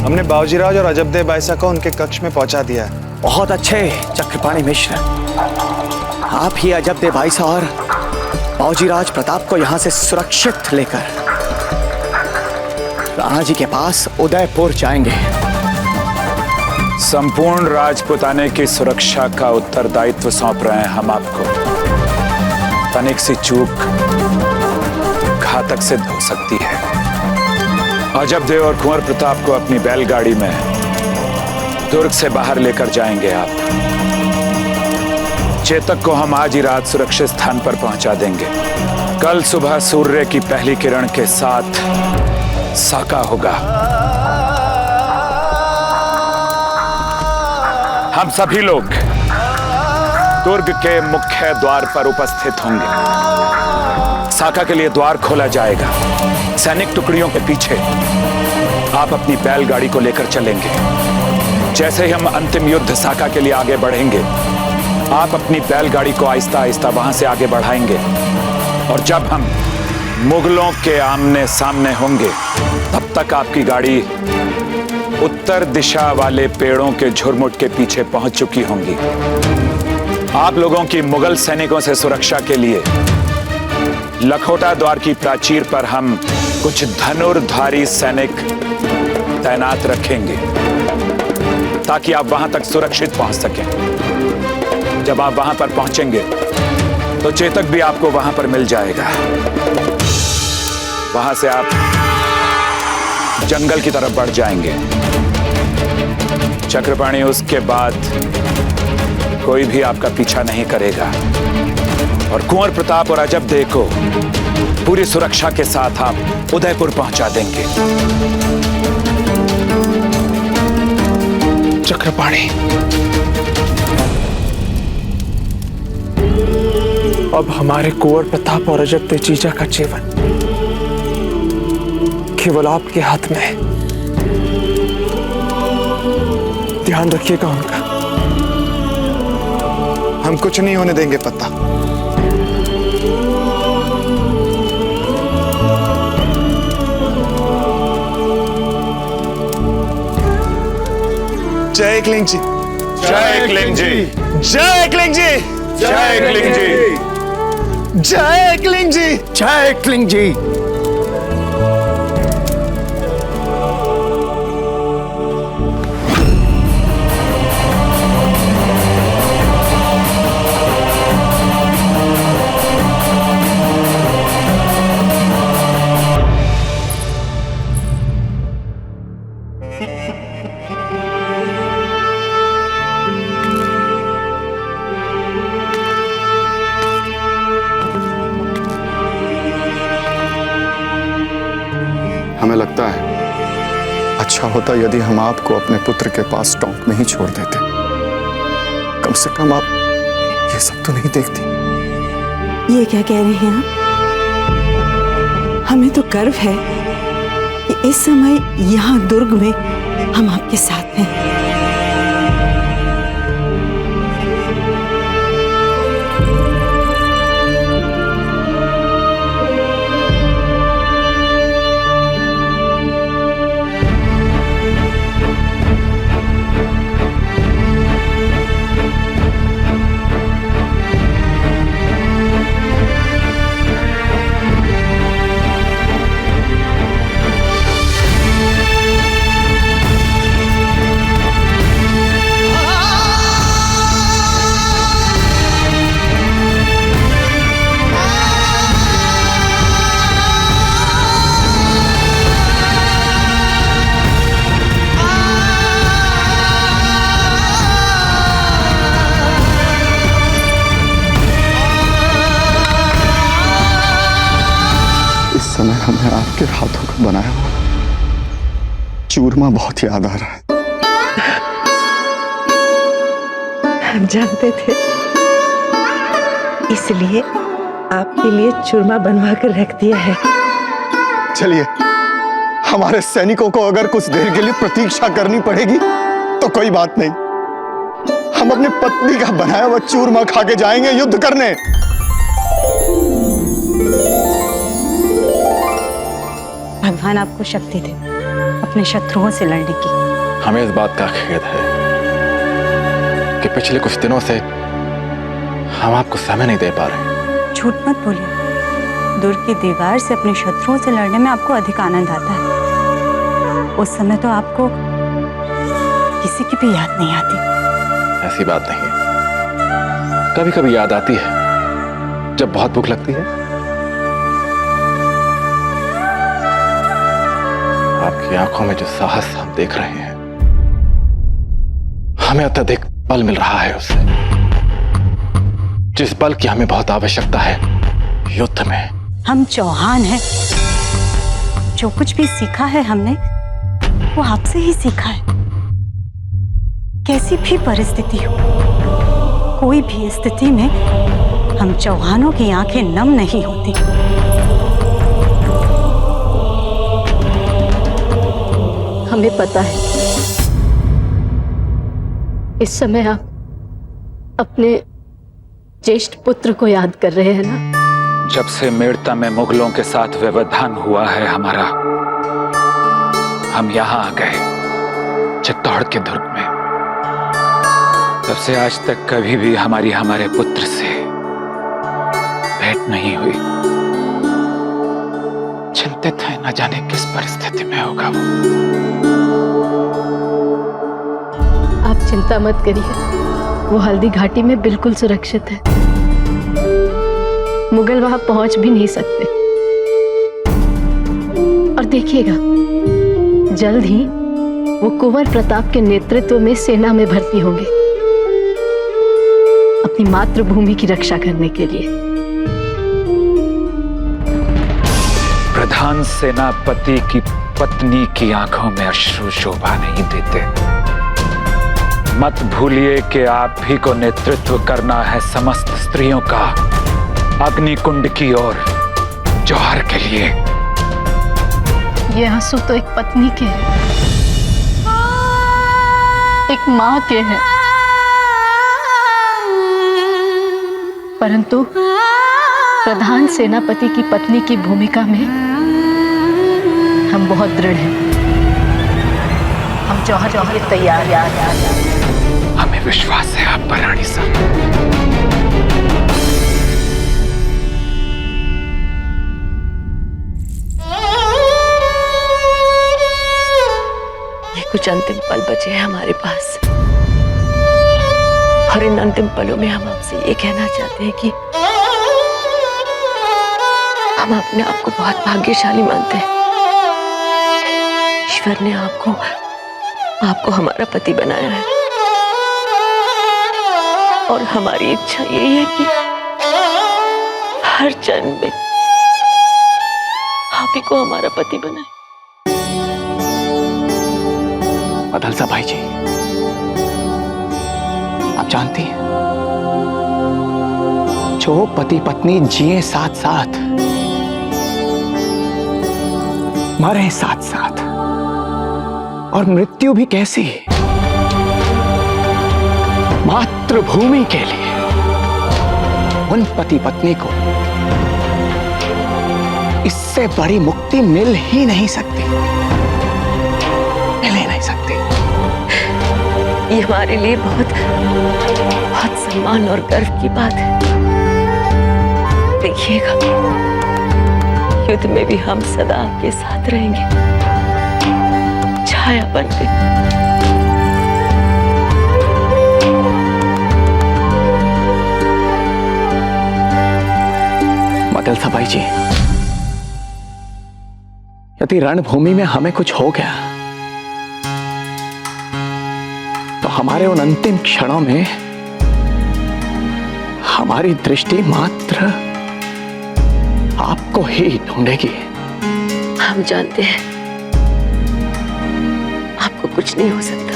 हमने बावजीराज और अजबदेव बाईसा को उनके कक्ष में पहुंचा दिया है। बहुत अच्छे चक्रपाणी मिश्र, आप ही अजबदेव बाईसा और बावजीराज प्रताप को यहां से सुरक्षित लेकर राणा जी के पास उदयपुर जाएंगे। संपूर्ण राजपुताने की सुरक्षा का उत्तरदायित्व सौंप रहे हैं हम आपको। तनिक सी चूक घातक सिद्ध हो सकती है। अजबदेव और कुंवर प्रताप को अपनी बैलगाड़ी में दुर्ग से बाहर लेकर जाएंगे आप। चेतक को हम आज ही रात सुरक्षित स्थान पर पहुंचा देंगे। कल सुबह सूर्य की पहली किरण के साथ साका होगा। हम सभी लोग दुर्ग के मुख्य द्वार पर उपस्थित होंगे। साका के लिए द्वार खोला जाएगा। सैनिक टुकड़ियों के पीछे आप अपनी बैलगाड़ी को लेकर चलेंगे। जैसे ही हम अंतिम युद्ध साका के लिए आगे बढ़ेंगे, आप अपनी बैलगाड़ी को आहिस्ता आहिस्ता वहां से आगे बढ़ाएंगे और जब हम मुगलों के आमने सामने होंगे, तब तक आपकी गाड़ी उत्तर दिशा वाले पेड़ों के झुरमुट के पीछे पहुंच चुकी होंगी। आप लोगों की मुगल सैनिकों से सुरक्षा के लिए लखोटा द्वार की प्राचीर पर हम कुछ धनुर्धारी सैनिक तैनात रखेंगे ताकि आप वहां तक सुरक्षित पहुंच सकें। जब आप वहां पर पहुंचेंगे तो चेतक भी आपको वहां पर मिल जाएगा। वहां से आप जंगल की तरफ बढ़ जाएंगे। चक्रपाणी, उसके बाद कोई भी आपका पीछा नहीं करेगा और कुंवर प्रताप और अजबदेव को पूरी सुरक्षा के साथ आप उदयपुर पहुंचा देंगे। चक्रपाणी, अब हमारे कुंवर प्रताप और अजबदेव जीजा का जीवन केवल आपके हाथ में है। ध्यान रखिएगा उनका। हम कुछ नहीं होने देंगे पत्ता। जय एकलिंग जी। जय एकलिंग जी। जय एकलिंग जी। जय एकलिंग जी। जय एकलिंग जी। जय एकलिंग जी। हमें लगता है अच्छा होता यदि हम आपको अपने पुत्र के पास टोंक में ही छोड़ देते। कम से कम आप ये सब तो नहीं देखती। ये क्या कह रहे हैं आप? हमें तो गर्व है कि इस समय यहाँ दुर्ग में हम आपके साथ हैं। समय हमें आपके हाथों का बनाया हुआ चूरमा बहुत याद आ रहा है। हम जानते थे, इसलिए आपके लिए चूरमा बनवा कर रख दिया है। चलिए, हमारे सैनिकों को अगर कुछ देर के लिए प्रतीक्षा करनी पड़ेगी तो कोई बात नहीं। हम अपनी पत्नी का बनाया हुआ चूरमा खा के जाएंगे युद्ध करने। भगवान आपको शक्ति दे। अपने शत्रुओं से लड़ने की। हमें इस बात का खेद है कि पिछले कुछ दिनों से हम आपको समय नहीं दे पा रहे। झूठ मत बोलिए। दुर्ग की दीवार से अपने शत्रुओं से लड़ने में आपको अधिक आनंद आता है। उस समय तो आपको किसी की भी याद नहीं आती। ऐसी बात नहीं है, कभी कभी याद आती है जब बहुत भूख लगती है। आपकी आंखों में जो साहस हम देख रहे हैं, हमें अत्यधिक बल मिल रहा है उससे, जिस बल की हमें बहुत आवश्यकता है युद्ध में। हम चौहान हैं। जो कुछ भी सीखा है हमने वो आपसे ही सीखा है। कैसी भी परिस्थिति हो, कोई भी स्थिति में हम चौहानों की आंखें नम नहीं होती। हमें पता है इस समय आप अपने ज्येष्ठ पुत्र को याद कर रहे हैं ना। जब से मेड़ता में मुगलों के साथ व्यवधान हुआ है हमारा, हम यहां आ गए चित्तौड़ के दुर्ग में। तब से आज तक कभी भी हमारे पुत्र से भेंट नहीं हुई। चिंतित है, न जाने किस परिस्थिति में होगा वो। आप चिंता मत करिए, वो हल्दी घाटी में बिल्कुल सुरक्षित है। मुगल वहां पहुंच भी नहीं सकते। और देखिएगा, जल्द ही वो कुंवर प्रताप के नेतृत्व में सेना में भर्ती होंगे, अपनी मातृभूमि की रक्षा करने के लिए। प्रधान सेनापति की पत्नी की आंखों में अश्रु शोभा नहीं देते। मत भूलिए कि आप ही को नेतृत्व करना है समस्त स्त्रियों का अग्निकुंड की ओर जौहर के लिए। ये आंसू तो एक पत्नी के हैं, एक मां के हैं, परंतु प्रधान सेनापति की पत्नी की भूमिका में हम बहुत दृढ़ हैं। हम जौहर के तैयार। हमें विश्वास है आप पर रानी साहब। कुछ अंतिम पल बचे हैं हमारे पास, और इन अंतिम पलों में हम आपसे ये कहना चाहते हैं कि हम अपने आप को बहुत भाग्यशाली मानते हैं। ईश्वर ने आपको हमारा पति बनाया है, और हमारी इच्छा यही है कि हर जन्म में आप ही को हमारा पति बनाए। मदलसा भाई जी, आप जानती हैं, जो पति पत्नी जिए साथ साथ, मरे साथ साथ, और मृत्यु भी कैसी, मातृभूमि के लिए, उन पति पत्नी को इससे बड़ी मुक्ति मिल ही नहीं सकती, मिल ही नहीं सकती। ये हमारे लिए बहुत बहुत सम्मान और गर्व की बात है। देखिएगा, युद्ध में भी हम सदा आपके साथ रहेंगे, छाया बनके। मदलसा भाई जी, यदि रणभूमि में हमें कुछ हो गया तो हमारे उन अंतिम क्षणों में हमारी दृष्टि मात्र आपको ही ढूंढेगी। हम जानते हैं आपको कुछ नहीं हो सकता।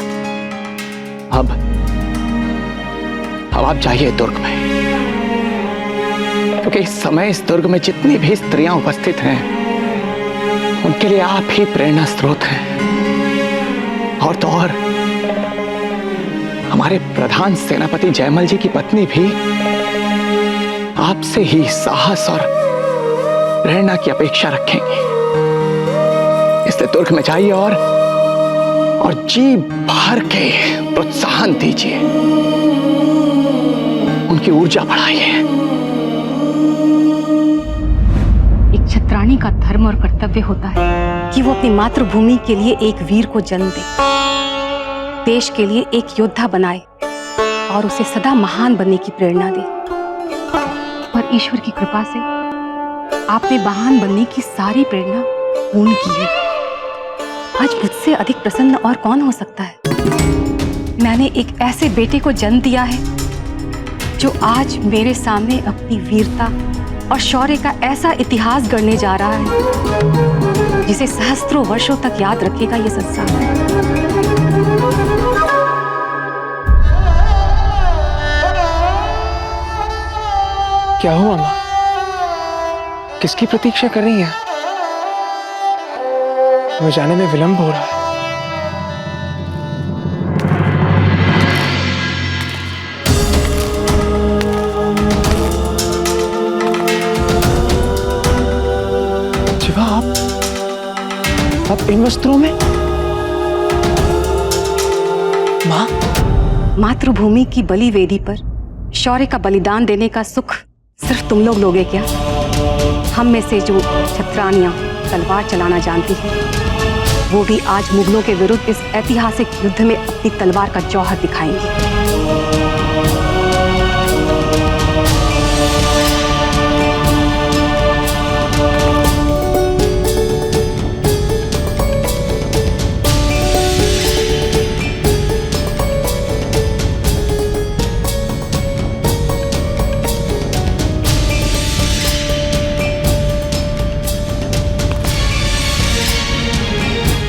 अब आप जाइए दुर्ग में, क्योंकि इस समय इस दुर्ग में जितनी भी स्त्रियां उपस्थित हैं, उनके लिए आप ही प्रेरणा स्रोत हैं। और तो और हमारे प्रधान सेनापति जयमल जी की पत्नी भी आपसे ही साहस और प्रेरणा की अपेक्षा रखेंगी। इसलिए दुर्ग में जाइए और और जी भर के प्रोत्साहन दीजिए, उनकी ऊर्जा बढ़ाइए। एक क्षत्राणी का धर्म और कर्तव्य होता है कि वो अपनी मातृभूमि के लिए एक वीर को जन्म दे, देश के लिए एक योद्धा बनाए और उसे सदा महान बनने की प्रेरणा दे। पर ईश्वर की कृपा से आपने महान बनने की सारी प्रेरणा पूर्ण की है। आज मुझसे अधिक प्रसन्न और कौन हो सकता है? मैंने एक ऐसे बेटे को जन्म दिया है जो आज मेरे सामने अपनी वीरता और शौर्य का ऐसा इतिहास गढ़ने जा रहा है जिसे सहस्त्रों वर्षों तक याद रखेगा ये संसार। क्या हुआ माँ? किसकी प्रतीक्षा कर रही हैं? मुझे जाने में विलंब हो रहा है। शिवा, आप इन वस्त्रों में? माँ, मातृभूमि की बलि वेदी पर शौर्य का बलिदान देने का सुख सिर्फ तुम लोग लोगे क्या? हम में से जो क्षत्राणियां तलवार चलाना जानती हैं, वो भी आज मुगलों के विरुद्ध इस ऐतिहासिक युद्ध में अपनी तलवार का जौहर दिखाएंगी।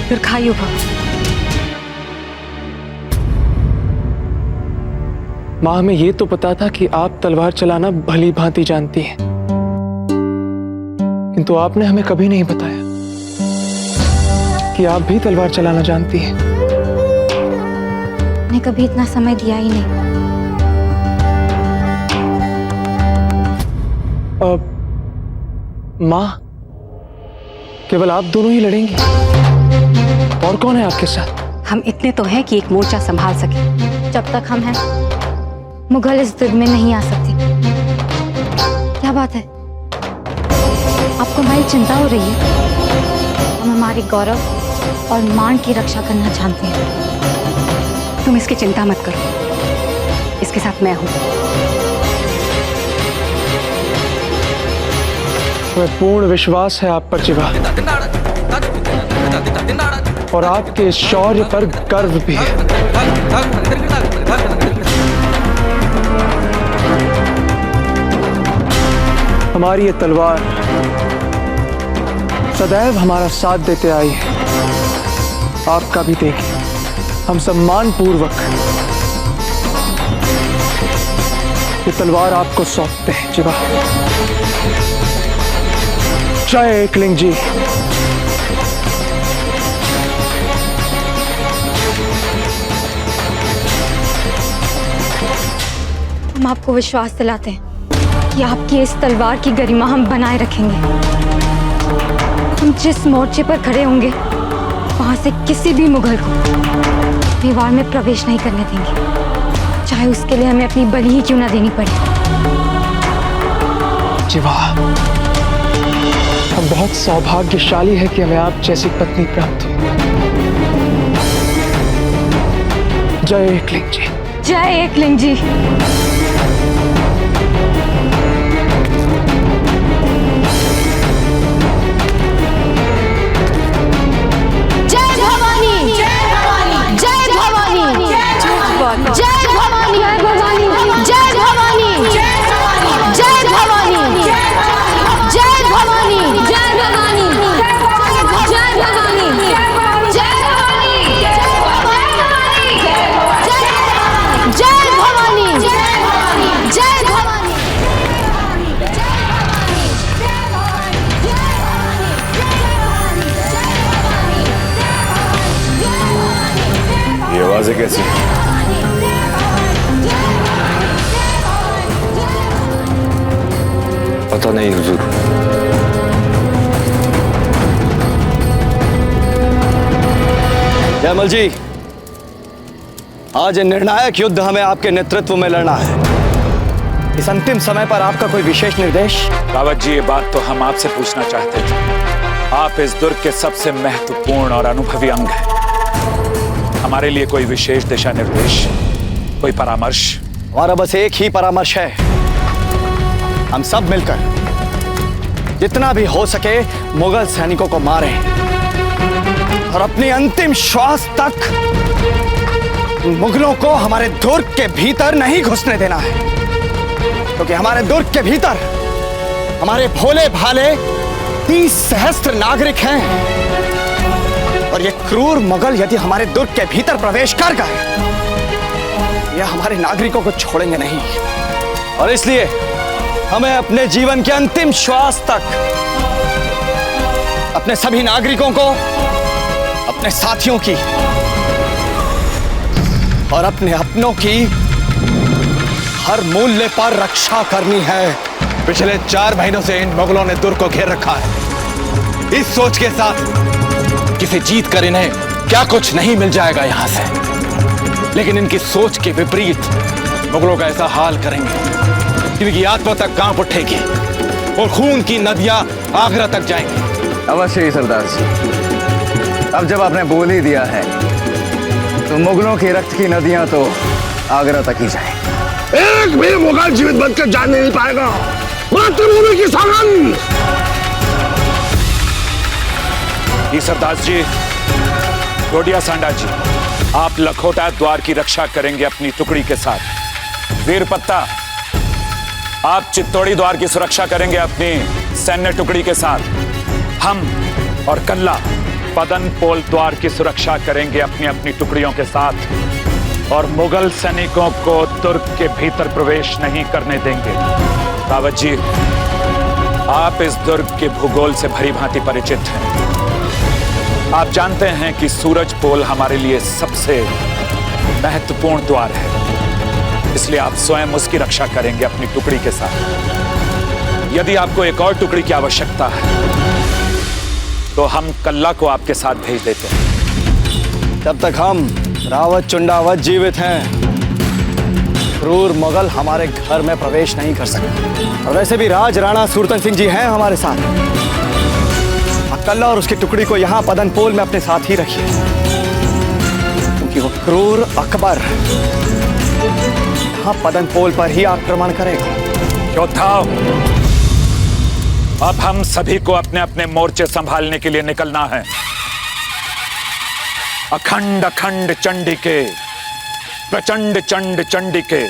दीर्घायु भव। माँ, हमें ये तो पता था कि आप तलवार चलाना भली भांति जानती हैं, किंतु आपने हमें कभी नहीं बताया कि आप भी तलवार चलाना जानती हैं। मैंने कभी इतना समय दिया ही नहीं। माँ, केवल आप दोनों ही लड़ेंगी? और कौन है आपके साथ? हम इतने तो हैं कि एक मोर्चा संभाल सके। जब तक हम हैं, मुगल इस युद्ध में नहीं आ सकते। क्या बात है? आपको हमारी चिंता हो रही है? हम हमारे गौरव और मान की रक्षा करना चाहते हैं। तुम इसकी चिंता मत करो, इसके साथ मैं हूं। हमें पूर्ण विश्वास है आप पर जिवा, और आपके इस शौर्य पर गर्व भी है। हमारी ये तलवार सदैव हमारा साथ देते आई है, आपका भी देगी। हम सम्मान पूर्वक ये तलवार आपको सौंपते हैं जिवा। जय एकलिंग जी। हम आपको विश्वास दिलाते हैं कि आपकी इस तलवार की गरिमा हम बनाए रखेंगे। हम जिस मोर्चे पर खड़े होंगे, वहां से किसी भी मुगल को मेवाड़ में प्रवेश नहीं करने देंगे, चाहे उसके लिए हमें अपनी बलि ही क्यों ना देनी पड़े। जिवा, हम बहुत सौभाग्यशाली है कि हमें आप जैसी पत्नी प्राप्त हो। जय एकलिंग जी। जय एकलिंग जी। ये आवाजें कैसी? पता नहीं हुजूर। जयमल जी, आज निर्णायक युद्ध हमें आपके नेतृत्व में लड़ना है। इस अंतिम समय पर आपका कोई विशेष निर्देश? रावत जी, ये बात तो हम आपसे पूछना चाहते थे। आप इस दुर्ग के सबसे महत्वपूर्ण और अनुभवी अंग हैं। हमारे लिए कोई विशेष दिशा निर्देश, कोई परामर्श? हमारा बस एक ही परामर्श है, हम सब मिलकर जितना भी हो सके मुगल सैनिकों को मारें और अपनी अंतिम श्वास तक मुगलों को हमारे दुर्ग के भीतर नहीं घुसने देना है, क्योंकि हमारे दुर्ग के भीतर हमारे भोले भाले 30 सहस्त्र नागरिक हैं और ये क्रूर मुगल यदि हमारे दुर्ग के भीतर प्रवेश कर गए, यह हमारे नागरिकों को छोड़ेंगे नहीं। और इसलिए हमें अपने जीवन के अंतिम श्वास तक अपने सभी नागरिकों को, अपने साथियों की और अपने अपनों की हर मूल्य पर रक्षा करनी है। पिछले 4 महीनों से इन मुगलों ने दुर्ग को घेर रखा है, इस सोच के साथ किसी जीत कर इन्हें क्या कुछ नहीं मिल जाएगा यहां से। लेकिन इनकी सोच के विपरीत मुगलों का ऐसा हाल करेंगे कि इनकी आत्मा तक कांप उठेगी और खून की नदियां आगरा तक जाएंगी। अवश्य ही सरदार जी, अब जब आपने बोल ही दिया है तो मुगलों के रक्त की नदियां तो आगरा तक ही जाएं। एक भी मुगल जीवित बचकर जाने नहीं पाएगा। मातृभूमि की सौगंध। सरदार जी, डोडिया सांडा जी, आप लखोटा द्वार की रक्षा करेंगे अपनी टुकड़ी के साथ। वीरपत्ता, आप चित्तौड़ी द्वार की सुरक्षा करेंगे अपनी सैन्य टुकड़ी के साथ। हम और कल्ला पदन पोल द्वार की सुरक्षा करेंगे अपनी अपनी टुकड़ियों के साथ और मुगल सैनिकों को दुर्ग के भीतर प्रवेश नहीं करने देंगे। रावत जी, आप इस दुर्ग के भूगोल से भली भांति परिचित हैं। आप जानते हैं कि सूरज पोल हमारे लिए सबसे महत्वपूर्ण द्वार है, इसलिए आप स्वयं उसकी रक्षा करेंगे अपनी टुकड़ी के साथ। यदि आपको एक और टुकड़ी की आवश्यकता है तो हम कल्ला को आपके साथ भेज देते हैं। जब तक हम रावत चुंडावत जीवित हैं, क्रूर मुगल हमारे घर में प्रवेश नहीं कर सकते। और वैसे भी राज राणा सूरतन सिंह जी हैं हमारे साथ। कल्ला और उसकी टुकड़ी को यहाँ पदन पोल में अपने साथ ही रखिए, क्योंकि वो क्रूर अकबर यहाँ पदन पोल पर ही आक्रमण करेगा। योद्धाओ, अब हम सभी को अपने अपने मोर्चे संभालने के लिए निकलना है। अखंड अखंड चंडिके, प्रचंड चंड चंडिके,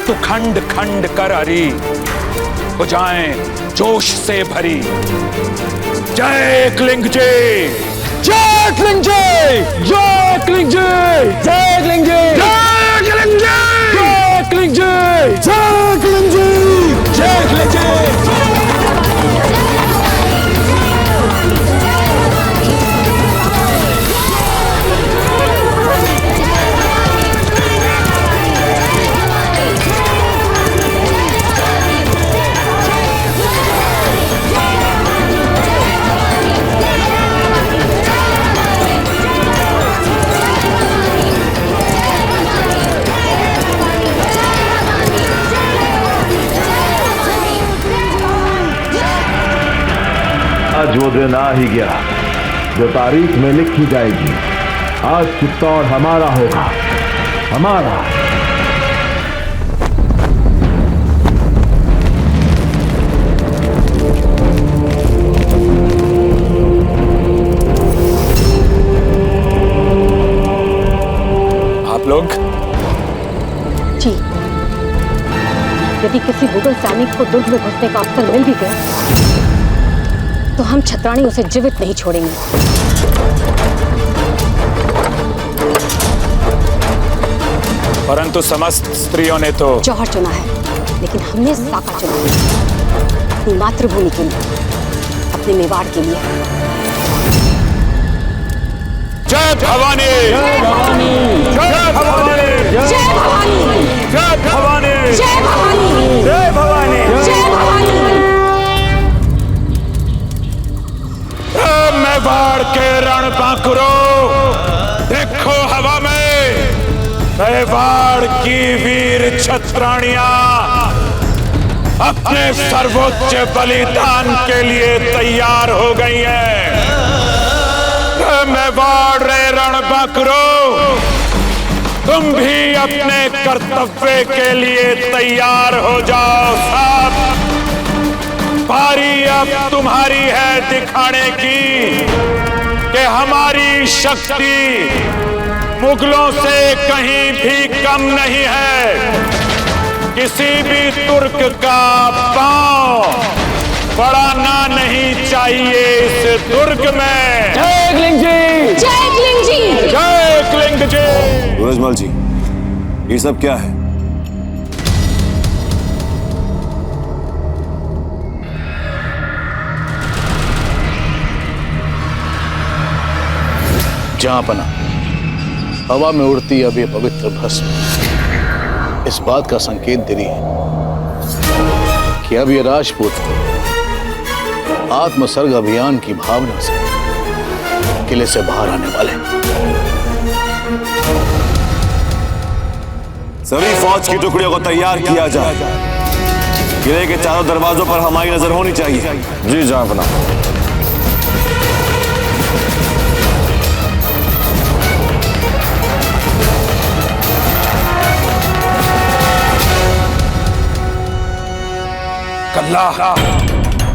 तू खंड खंड कर हरी, भुजाएं जोश से भरी। जय क्लिंग जी, जय क्लिंग जी, जय क्लिंग जी, जय क्लिंग जी, जय क्लिंग जी, जय क्लिंग जी, जय क्लिंग जी, जय क्लिंग जी। आज वो दिन आ ही गया जो तारीख में लिखी जाएगी। आज चित्तौड़ हमारा होगा, हमारा। आप लोग जी, यदि किसी मुगल सैनिक को दुर्ग में घुसने का अवसर मिल भी गया तो हम छत्राणी उसे जीवित नहीं छोड़ेंगे। परंतु समस्त स्त्रियों ने तो जौहर चुना है, लेकिन हमने साका चुना है, अपनी मातृभूमि के लिए, अपने मेवाड़ के लिए। जय भवानी, जय भवानी, जय भवानी, जय भवानी, जय भवानी, जय भवानी, जय भवानी, जय भवानी। मेवाड़ के रण बांकुरो, मेवाड़ की वीर छत्राणियां अपने सर्वोच्च बलिदान के लिए तैयार हो गई हैं। मेवाड़ रे रणबंकरो, तुम भी अपने कर्तव्य के लिए तैयार हो जाओ। साहब, बारी अब तुम्हारी है दिखाने की कि हमारी शक्ति मुगलों से कहीं भी कम नहीं है। किसी भी तुर्क का पांव बढ़ाना नहीं चाहिए इस दुर्ग में। जय क्लिंग जी, जय क्लिंग जी, जय क्लिंग जी। सूरजमल जी, ये सब क्या है? जहांपना, हवा में उड़ती अब ये पवित्र भस्म इस बात का संकेत दे रही है कि अब ये राजपूत आत्मसर्ग अभियान की भावना से किले से बाहर आने वाले हैं। सभी फौज की टुकड़ियों को तैयार किया जाए। किले के चारों दरवाजों पर हमारी नजर होनी चाहिए। जी जहांपना। कल्ला,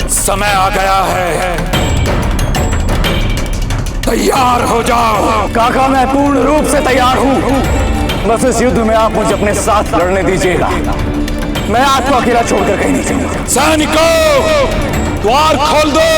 समय आ गया है, तैयार हो जाओ। काका, मैं पूर्ण रूप से तैयार हूँ। बस इस युद्ध में आप मुझे अपने साथ लड़ने दीजिएगा। मैं आपको अकेला छोड़कर कहीं नहीं जाऊंगा। सैनिकों, द्वार खोल दो।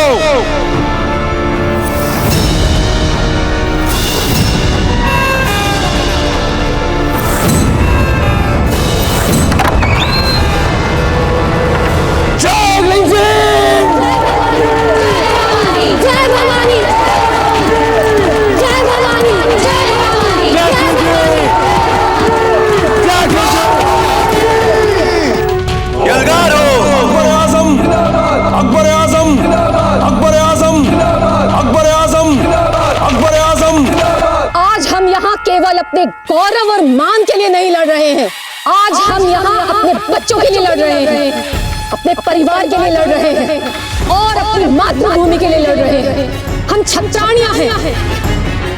केवल अपने गौरव और मान के लिए नहीं लड़ रहे हैं। आज हम यहाँ अपने बच्चों के लिए लड़ रहे हैं, अपने परिवार के लिए लड़ रहे हैं और अपनी मातृभूमि के लिए लड़ रहे हैं। हम छत्राणियां हैं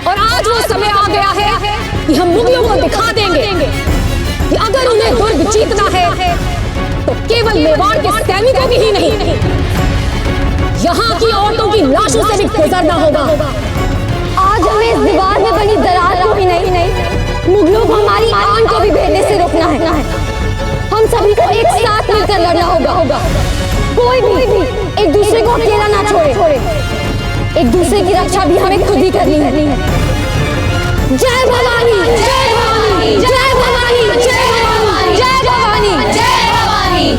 और आज वो समय आ गया है कि हम मुगलों को दिखा देंगे कि अगर उन्हें दुर्ग जीतना है तो केवल मेवाड़ के सैनिकों की ही नहीं, यहाँ की औरतों की लाशों से भी गुजरना होगा। आज हमें इस दीवार में बनी दरार को ही नहीं, मुगलों को हमारी आन को भी भेजने से रोकना है। हम सभी को एक साथ मिलकर लड़ना होगा। कोई भी एक दूसरे को अकेला ना छोड़े। एक दूसरे की रक्षा भी हमें खुद ही करनी है। जय भवानी, जय भवानी, जय भवानी, जय भवानी, जय भवानी, जय भवानी।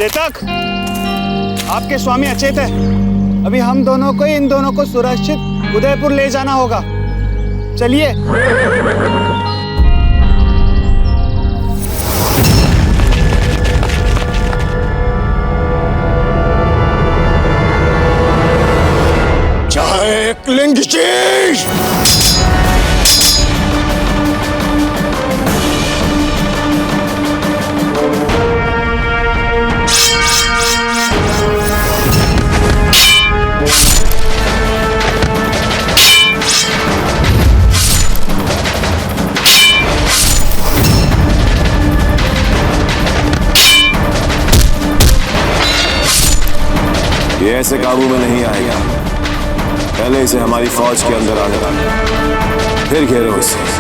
चेतक, आपके स्वामी अचेत है। अभी हम दोनों को इन दोनों को सुरक्षित उदयपुर ले जाना होगा। चलिए। चाहे एक लिंग चीज ये ऐसे काबू में नहीं आएगा। पहले इसे हमारी फौज के अंदर आने डालो, फिर घेरो इसे।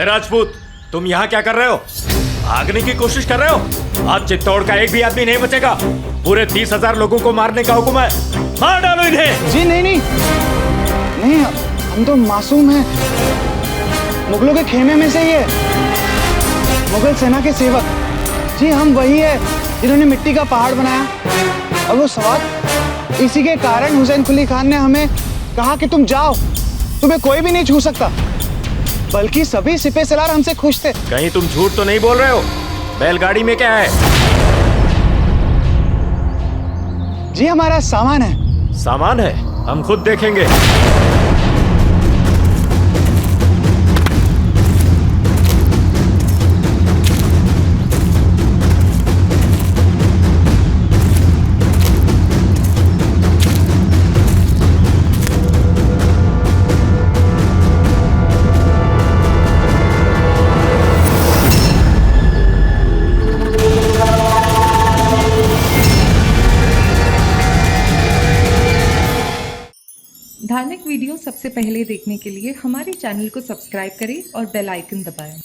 राजपूत, तुम यहाँ क्या कर रहे हो? भागने की कोशिश कर रहे हो? आज चित्तौड़ का एक भी आदमी नहीं बचेगा। पूरे 30,000 लोगों को मारने का हुक्म है। मार डालो इन्हें। जी नहीं, हम तो मासूम हैं। मुगलों के खेमे में से ही है, मुगल सेना के सेवक। जी हम वही है जिन्होंने मिट्टी का पहाड़ बनाया। और वो सवाल इसी के कारण हुसैन कुली खान ने हमें कहा कि तुम जाओ, तुम्हें कोई भी नहीं छू सकता। बल्कि सभी सिपह सलार हमसे खुश थे। कहीं तुम झूठ तो नहीं बोल रहे हो? बैलगाड़ी में क्या है? जी हमारा सामान है। सामान है? हम खुद देखेंगे। धार्मिक वीडियो सबसे पहले देखने के लिए हमारे चैनल को सब्सक्राइब करें और बेल आइकन दबाएं।